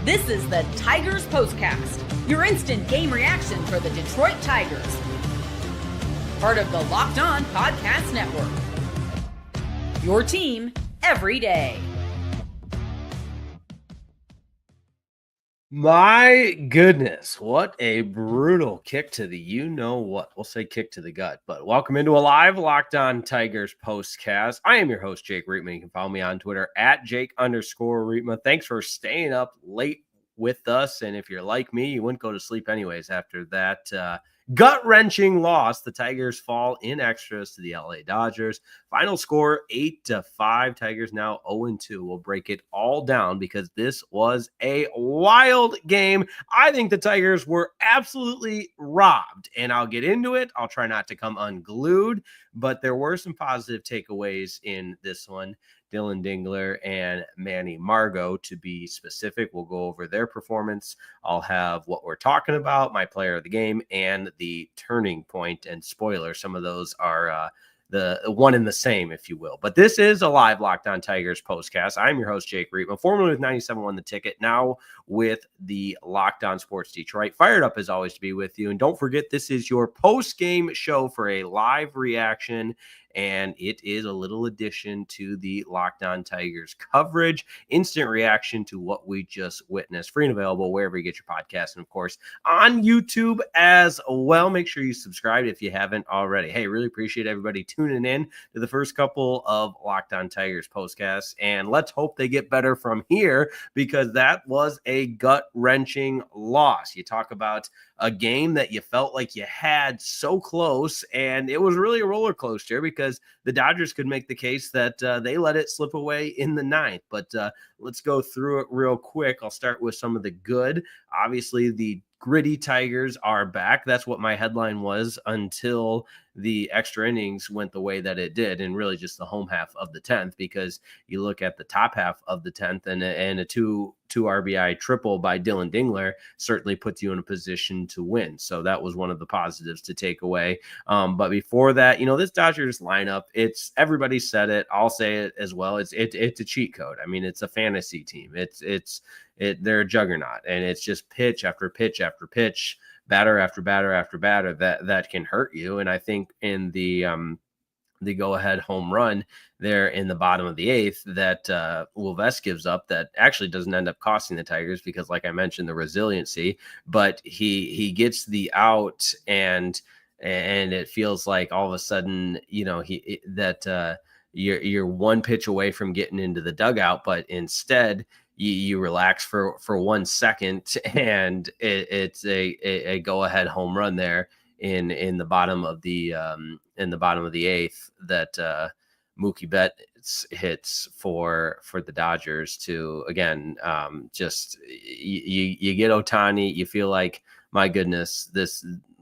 This is the Tigers Postcast, your instant game reaction for the Detroit Tigers. Part of the Locked On Podcast Network. Your team every day. My goodness, what a brutal kick to the you-know-what. We'll say kick to the gut, but welcome into a live Locked On Tigers postcast. I am your host, Jake Reitman. You can follow me on Twitter at Jake_Reitman. Thanks for staying up late with us, and if you're like me, you wouldn't go to sleep anyways after that gut-wrenching loss. The Tigers fall in extras to the LA Dodgers. Final score 8-5. Tigers now 0-2. We'll break it all down because this was a wild game. I think the Tigers were absolutely robbed, and I'll get into it. I'll try not to come unglued, but there were some positive takeaways in this one. Dillon Dingler and Manny Margot, to be specific. We'll go over their performance. I'll have what we're talking about, my player of the game, and the turning point and spoiler. Some of those are the one and the same, if you will. But this is a live Locked On Tigers postcast. I'm your host, Jake Reitman, formerly with 97.1 The Ticket, now with the Locked On Sports Detroit. Fired up as always to be with you. And don't forget, this is your post-game show for a live reaction, and it is a little addition to the Locked On Tigers coverage, instant reaction to what we just witnessed. Free and available wherever you get your podcast, and of course on YouTube as well. Make sure you subscribe if you haven't already. Hey, really appreciate everybody tuning in to the first couple of Locked On Tigers postcasts, and let's hope they get better from here, because that was a gut-wrenching loss. You talk about a game that you felt like you had so close, and it was really a roller coaster because the Dodgers could make the case that they let it slip away in the ninth. But let's go through it real quick. I'll start with some of the good. Obviously, the gritty Tigers are back. That's what my headline was until the extra innings went the way that it did, and really just the home half of the 10th, because you look at the top half of the 10th and a two RBI triple by Dillon Dingler certainly puts you in a position to win. So that was one of the positives to take away. But before that, this Dodgers lineup, everybody said it. I'll say it as well. It's a cheat code. I mean, it's a fantasy team. They're a juggernaut, and it's just pitch after pitch after pitch, batter after batter after batter that can hurt you. And I think in the go-ahead home run there in the bottom of the eighth that Wolves gives up, that actually doesn't end up costing the Tigers because, like I mentioned, the resiliency, but he gets the out, and it feels like all of a sudden, you're one pitch away from getting into the dugout, but instead you relax for 1 second, and it's a go-ahead home run there in the bottom of the eighth that Mookie Betts hits for the Dodgers to, again, just you get Ohtani. You feel like, my goodness,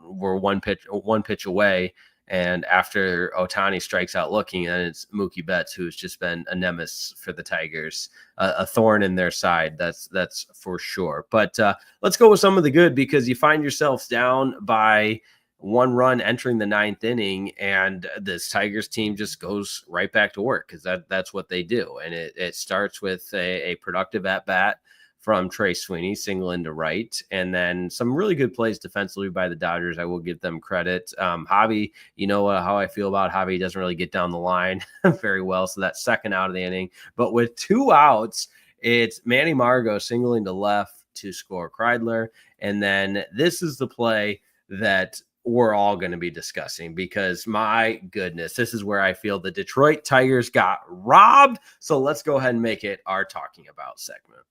we're one pitch away. And after Ohtani strikes out looking, and it's Mookie Betts, who's just been a nemesis for the Tigers, a thorn in their side. That's for sure. But let's go with some of the good, because you find yourselves down by 1 run entering the 9th inning, and this Tigers team just goes right back to work, because that's what they do. And it starts with a productive at-bat from Trey Sweeney, single into right, and then some really good plays defensively by the Dodgers. I will give them credit. Javi, how I feel about Javi. He doesn't really get down the line very well, so that's second out of the inning. But with 2 outs, it's Manny Margot singling to left to score Kreidler, and then this is the play that we're all going to be discussing, because, my goodness, this is where I feel the Detroit Tigers got robbed. So let's go ahead and make it our talking about segment.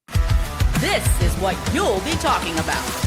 This is what you'll be talking about.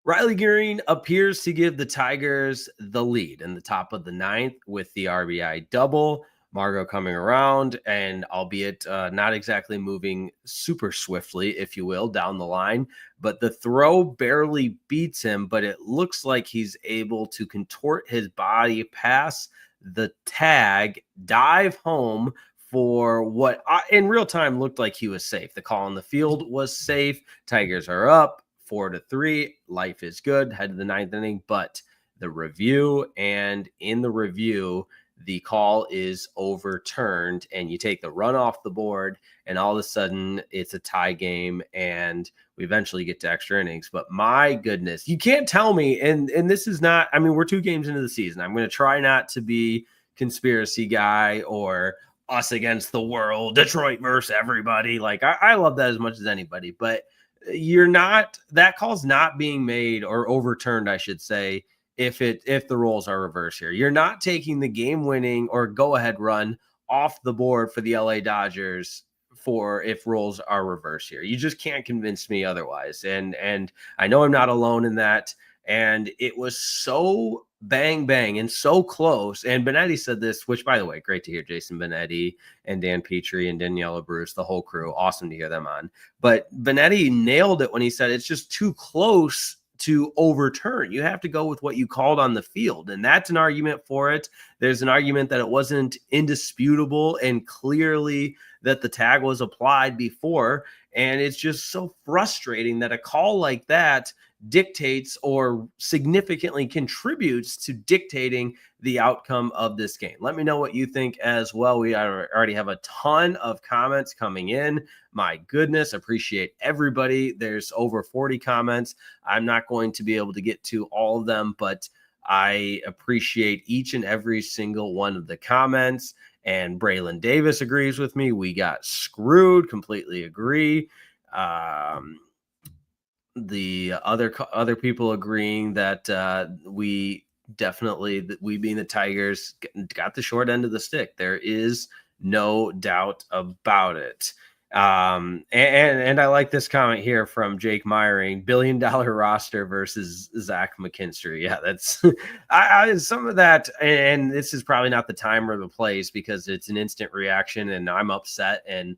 Riley Greene appears to give the Tigers the lead in the top of the 9th with the RBI double. Margot coming around, and albeit not exactly moving super swiftly, if you will, down the line, but the throw barely beats him, but it looks like he's able to contort his body past the tag, dive home for what in real time looked like he was safe. The call on the field was safe. Tigers are up 4-3. Life is good. Head to the 9th inning, but the review, and in the review, the call is overturned and you take the run off the board, and all of a sudden it's a tie game and we eventually get to extra innings. But my goodness, you can't tell me, and this is not, I mean, we're 2 games into the season. I'm going to try not to be conspiracy guy or us against the world, Detroit versus everybody. Like I love that as much as anybody, but that call's not being made or overturned, I should say, if the roles are reversed here. You're not taking the game winning or go ahead run off the board for the LA Dodgers for if roles are reversed here. You just can't convince me otherwise. And I know I'm not alone in that. And it was so bang bang and so close. And Benetti said this, which, by the way, great to hear Jason Benetti and Dan Petrie and Daniela Bruce, the whole crew. Awesome to hear them on. But Benetti nailed it when he said it's just too close to overturn. You have to go with what you called on the field, and that's an argument for it. There's an argument that it wasn't indisputable and clearly that the tag was applied before, and it's just so frustrating that a call like that dictates or significantly contributes to dictating the outcome of this game. Let me know what you think as well. We already have a ton of comments coming in. My goodness, appreciate everybody. There's over 40 comments. I'm not going to be able to get to all of them, but I appreciate each and every single one of the comments. And Braylon Davis agrees with me. We got screwed. Completely agree. The other people agreeing that we being the Tigers got the short end of the stick. There is no doubt about it. And I like this comment here from Jake Myring: $1 billion roster versus Zach McKinstry. Yeah, that's some of that. And this is probably not the time or the place because it's an instant reaction and I'm upset and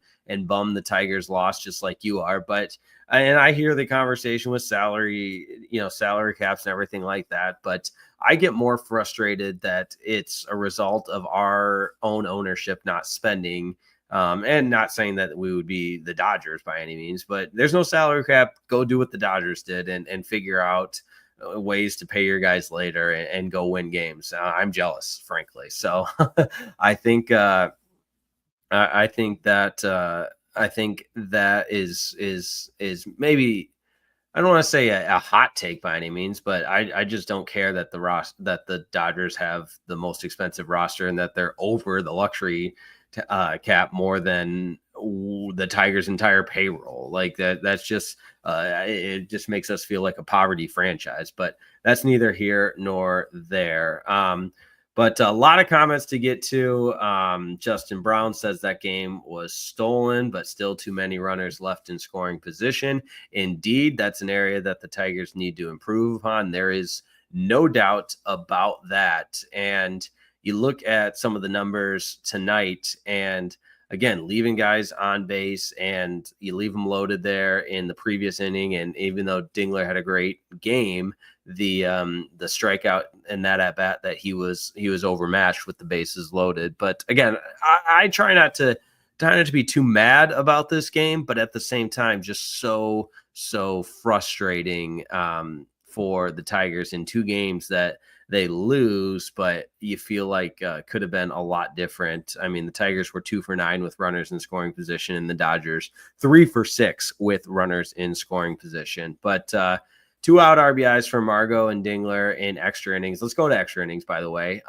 bummed the Tigers lost just like you are. But I hear the conversation with salary caps and everything like that. But I get more frustrated that it's a result of our own ownership not spending. And not saying that we would be the Dodgers by any means, but there's no salary cap. Go do what the Dodgers did and figure out ways to pay your guys later and go win games. I'm jealous, frankly. So I think that is maybe, I don't want to say a hot take by any means, but I just don't care that the Dodgers have the most expensive roster and that they're over the luxury cap more than the Tigers' entire payroll. Like that's just it just makes us feel like a poverty franchise, but that's neither here nor there. But a lot of comments to get to. Justin Brown says that game was stolen, but still too many runners left in scoring position. Indeed, that's an area that the Tigers need to improve upon. There is no doubt about that. And you look at some of the numbers tonight, and again, leaving guys on base, and you leave them loaded there in the previous inning. And even though Dingler had a great game, the strikeout and that at bat that he was overmatched with the bases loaded. But again, I try not to be too mad about this game, but at the same time, just so frustrating for the Tigers in 2 games that they lose, but you feel like could have been a lot different. I mean, the Tigers were 2 for 9 with runners in scoring position, and the Dodgers 3 for 6 with runners in scoring position. But 2 out RBIs for Margot and Dingler in extra innings. Let's go to extra innings, by the way.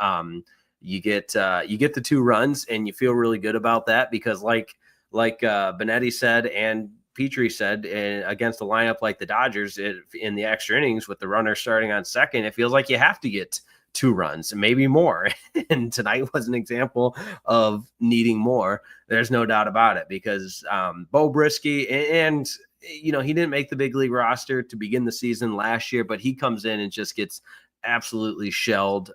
You get the 2 runs, and you feel really good about that because, like Benetti said and Petrie said, against a lineup like the Dodgers in the extra innings with the runner starting on second, it feels like you have to get 2 runs, maybe more. And tonight was an example of needing more. There's no doubt about it because Beau Brieske, and he didn't make the big league roster to begin the season last year, but he comes in and just gets absolutely shelled.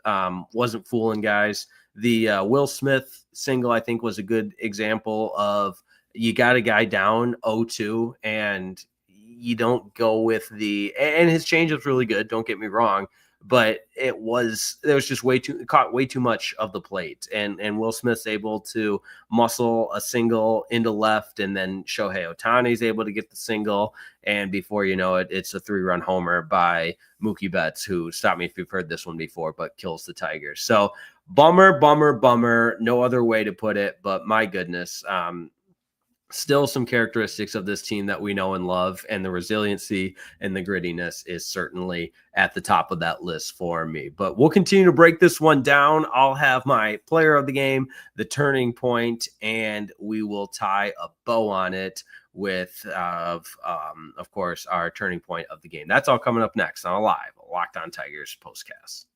Wasn't fooling guys. The Will Smith single, I think, was a good example of you got a guy down 0-2 and you don't go with and his change was really good. Don't get me wrong, but there was just way too much of the plate. And Will Smith's able to muscle a single into left, and then Shohei Ohtani's able to get the single. And before you know it, it's a 3-run homer by Mookie Betts, who, stop me if you've heard this one before, but kills the Tigers. So Bummer. No other way to put it, but my goodness. Still some characteristics of this team that we know and love, and the resiliency and the grittiness is certainly at the top of that list for me. But we'll continue to break this one down. I'll have my player of the game, the turning point, and we will tie a bow on it with, of course, our turning point of the game. That's all coming up next on a live Locked On Tigers postcast.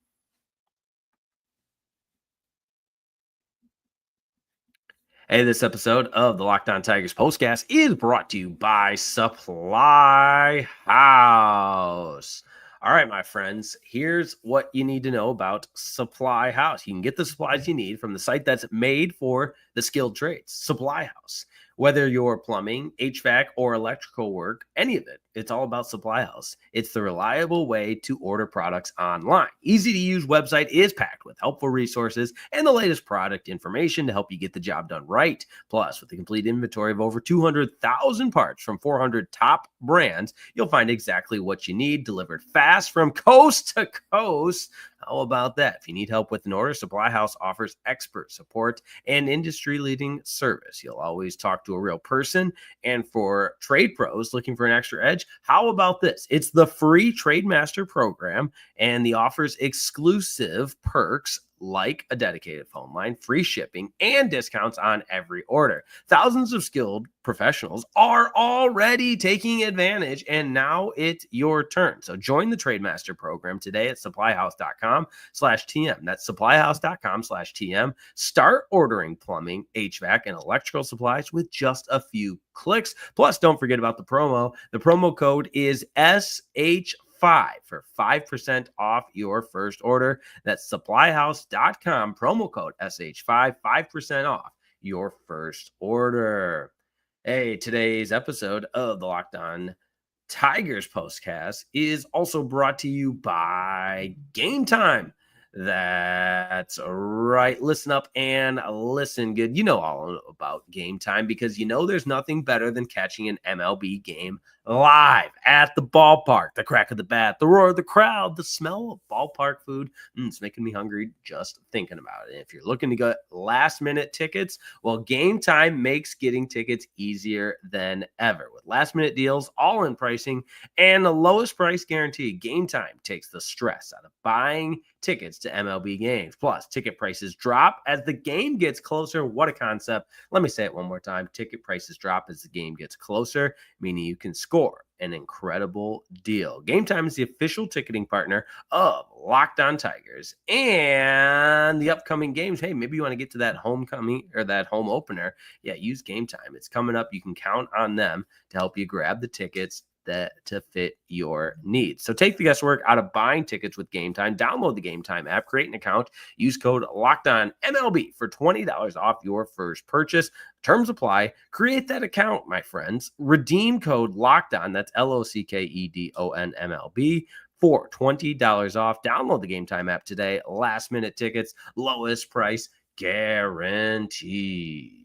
Hey, this episode of the Locked On Tigers postcast is brought to you by Supply House. All right, my friends, here's what you need to know about Supply House. You can get the supplies you need from the site that's made for the skilled trades, Supply House. Whether you're plumbing, HVAC, or electrical work, any of it, it's all about Supply House. It's the reliable way to order products online. Easy-to-use website is packed with helpful resources and the latest product information to help you get the job done right. Plus, with a complete inventory of over 200,000 parts from 400 top brands, you'll find exactly what you need delivered fast from coast to coast. How about that? If you need help with an order, Supply House offers expert support and industry-leading service. You'll always talk to a real person. And for trade pros looking for an extra edge, how about this? It's the free Trade Master program, and the offers exclusive perks like a dedicated phone line, free shipping, and discounts on every order. Thousands of skilled professionals are already taking advantage, and now it's your turn. So join the Trade Master program today at supplyhouse.com/TM. That's supplyhouse.com/TM. Start ordering plumbing, HVAC, and electrical supplies with just a few clicks. Plus, don't forget about the promo. The promo code is SH5 for 5% off your first order. That's supplyhouse.com, promo code SH5, 5% off your first order. Hey, today's episode of the Locked On Tigers postcast is also brought to you by Game Time. That's right. Listen up and listen good. You know all about Game Time because you know there's nothing better than catching an MLB game live at the ballpark. The crack of the bat, the roar of the crowd, the smell of ballpark food. It's making me hungry just thinking about it. If you're looking to get last-minute tickets, well, Game Time makes getting tickets easier than ever. With last-minute deals, all-in pricing, and the lowest price guarantee, Game Time takes the stress out of buying tickets to MLB games. Plus, ticket prices drop as the game gets closer. What a concept. Let me say it one more time. Ticket prices drop as the game gets closer, meaning you can score an incredible deal. Game Time is the official ticketing partner of Locked On Tigers and the upcoming games. Hey, maybe you want to get to that homecoming or that home opener. Yeah, use Game Time. It's coming up. You can count on them to help you grab the tickets to fit your needs. So take the guesswork out of buying tickets with Game Time. Download the Game Time app, create an account, use code LOCKEDONMLB for $20 off your first purchase. Terms apply. Create that account, my friends. Redeem code LOCKEDON, that's LOCKEDONMLB, for $20 off. Download the Game Time app today. Last minute tickets, lowest price guaranteed.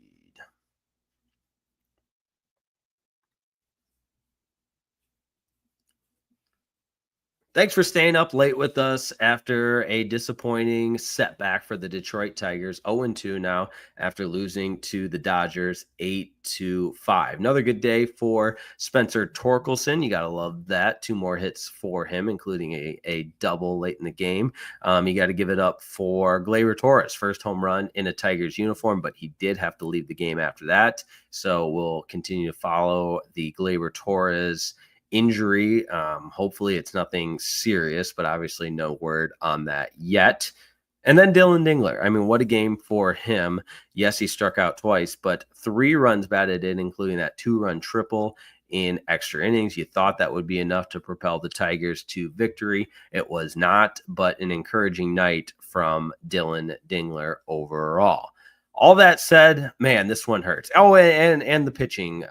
Thanks for staying up late with us after a disappointing setback for the Detroit Tigers. 0-2 now after losing to the Dodgers 8-5. Another good day for Spencer Torkelson. You got to love that. 2 more hits for him, including a double late in the game. You got to give it up for Gleyber Torres, first home run in a Tigers uniform, but he did have to leave the game after that. So we'll continue to follow the Gleyber Torres injury. Hopefully it's nothing serious, but obviously no word on that yet. And then Dylan Dingler. I mean, what a game for him. Yes, he struck out twice, but 3 runs batted in, including that 2-run triple in extra innings. You thought that would be enough to propel the Tigers to victory. It was not, but an encouraging night from Dylan Dingler overall. All that said, man, this one hurts. Oh, and the pitching.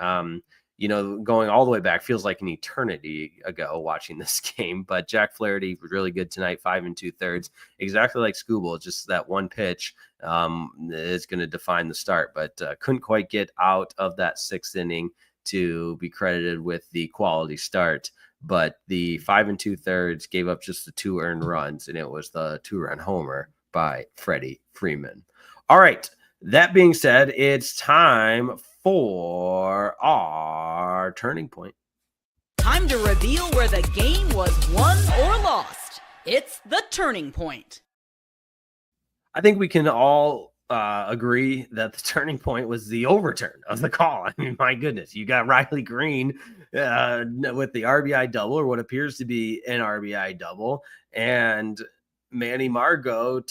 Going all the way back feels like an eternity ago watching this game. But Jack Flaherty was really good tonight, 5 2/3, exactly like Skubal. Just that one pitch is going to define the start, but couldn't quite get out of that 6th inning to be credited with the quality start. But the 5 2/3 gave up just the 2 earned runs, and it was the 2-run homer by Freddie Freeman. All right. That being said, it's time for our turning point. Time to reveal where the game was won or lost. It's the turning point. I think we can all agree that the turning point was the overturn of the call. I mean, my goodness, you got Riley Greene with the RBI double, or what appears to be an RBI double, and Manny Margot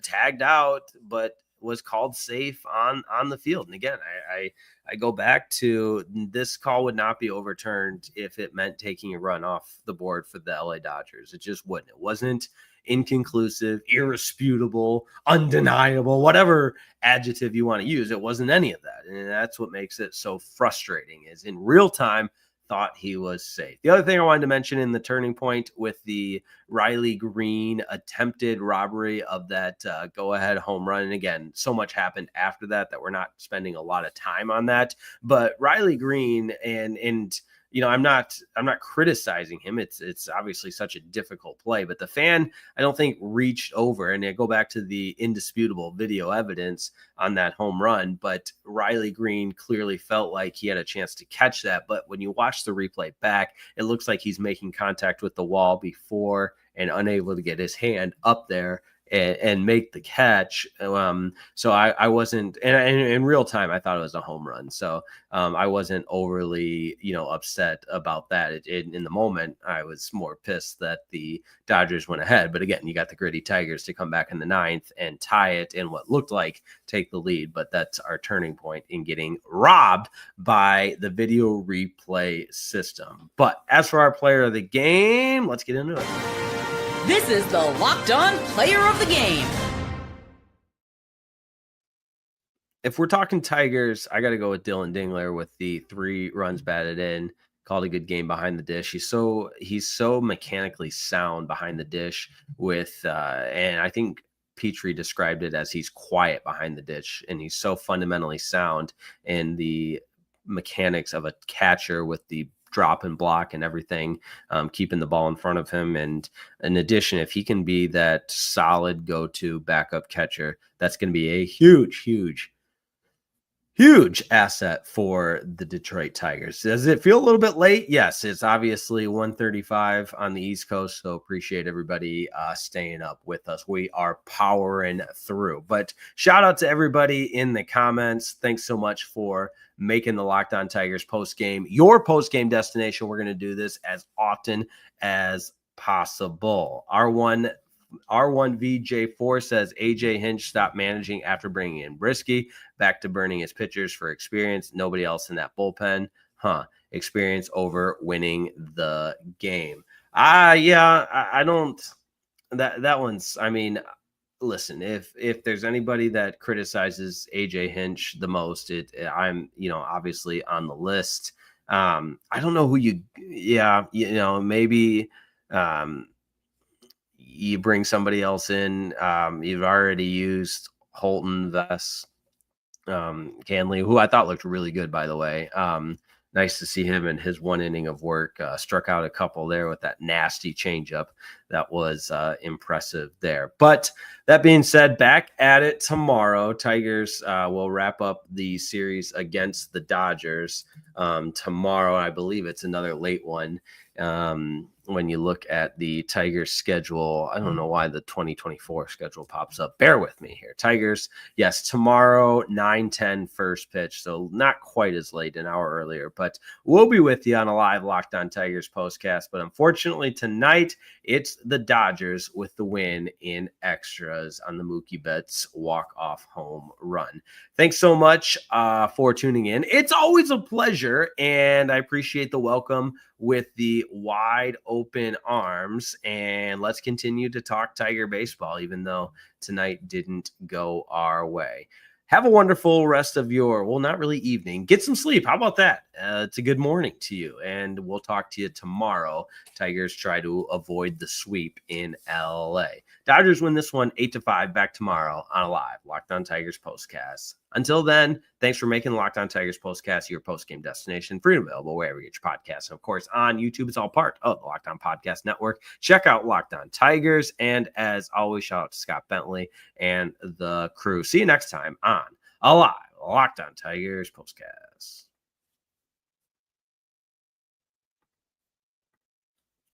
tagged out, but was called safe on the field. And again, I go back to, this call would not be overturned if it meant taking a run off the board for the LA Dodgers. It just wouldn't. It wasn't inconclusive, irresputable, undeniable, whatever adjective you want to use. It wasn't any of that. And that's what makes it so frustrating, is in real time, thought he was safe. The other thing I wanted to mention in the turning point with the Riley Greene attempted robbery of that go-ahead home run, and again, so much happened after that we're not spending a lot of time on that, but Riley Greene, and you know, I'm not criticizing him. It's obviously such a difficult play, but the fan, I don't think, reached over, and I go back to the indisputable video evidence on that home run, but Riley Greene clearly felt like he had a chance to catch that. But when you watch the replay back, it looks like he's making contact with the wall before and unable to get his hand up there and make the catch. So I wasn't, and in real time, I thought it was a home run. So I wasn't overly, upset about that. In the moment, I was more pissed that the Dodgers went ahead. But again, you got the gritty Tigers to come back in the ninth and tie it in what looked like take the lead. But that's our turning point in getting robbed by the video replay system. But as for our player of the game, let's get into it. This is the Locked On Player of the Game. If we're talking Tigers, I got to go with Dylan Dingler with the 3 runs batted in. Called a good game behind the dish. He's so mechanically sound behind the dish with, and I think Petrie described it as he's quiet behind the dish, and he's so fundamentally sound in the mechanics of a catcher with the drop and block and everything, keeping the ball in front of him. And in addition, if he can be that solid go-to backup catcher, that's going to be a huge asset for the Detroit Tigers. Does it feel a little bit late? Yes, it's obviously 1:35 on the East Coast, so appreciate everybody staying up with us. We are powering through. But shout out to everybody in the comments. Thanks so much for making the Locked On Tigers post-game your post-game destination. We're going to do this as often as possible. R1VJ4 says AJ Hinch stopped managing after bringing in Brieske, back to burning his pitchers for experience. Nobody else in that bullpen. Experience over winning the game. I don't. That one's. I mean, listen. If there's anybody that criticizes AJ Hinch the most, I'm obviously on the list. I don't know who you. Yeah, maybe. You bring somebody else in. You've already used Holton, Vess, Canley, who I thought looked really good, by the way. Nice to see him in his 1 inning of work. Struck out a couple there with that nasty changeup. That was impressive there. But that being said, back at it tomorrow. Tigers will wrap up the series against the Dodgers tomorrow. I believe it's another late one. When you look at the Tigers schedule, I don't know why the 2024 schedule pops up. Bear with me here. Tigers, yes, tomorrow, 9:10 first pitch. So not quite as late, an hour earlier, but we'll be with you on a live Locked On Tigers postcast. But unfortunately tonight, it's the Dodgers with the win in extras on the Mookie Betts walk-off home run. Thanks so much for tuning in. It's always a pleasure, and I appreciate the welcome with the wide open arms. And let's continue to talk Tiger baseball, even though tonight didn't go our way. Have a wonderful rest of your, well, not really evening. Get some sleep. How about that? It's a good morning to you. And we'll talk to you tomorrow. Tigers try to avoid the sweep in LA. Dodgers win this one 8-5. Back tomorrow on a live Locked On Tigers postcast. Until then, thanks for making the Locked On Tigers postcast your post-game destination. Free and available wherever you get your podcasts. And of course, on YouTube, it's all part of the Locked On Podcast Network. Check out Locked On Tigers. And as always, shout out to Scott Bentley and the crew. See you next time on a live Locked On Tigers postcast.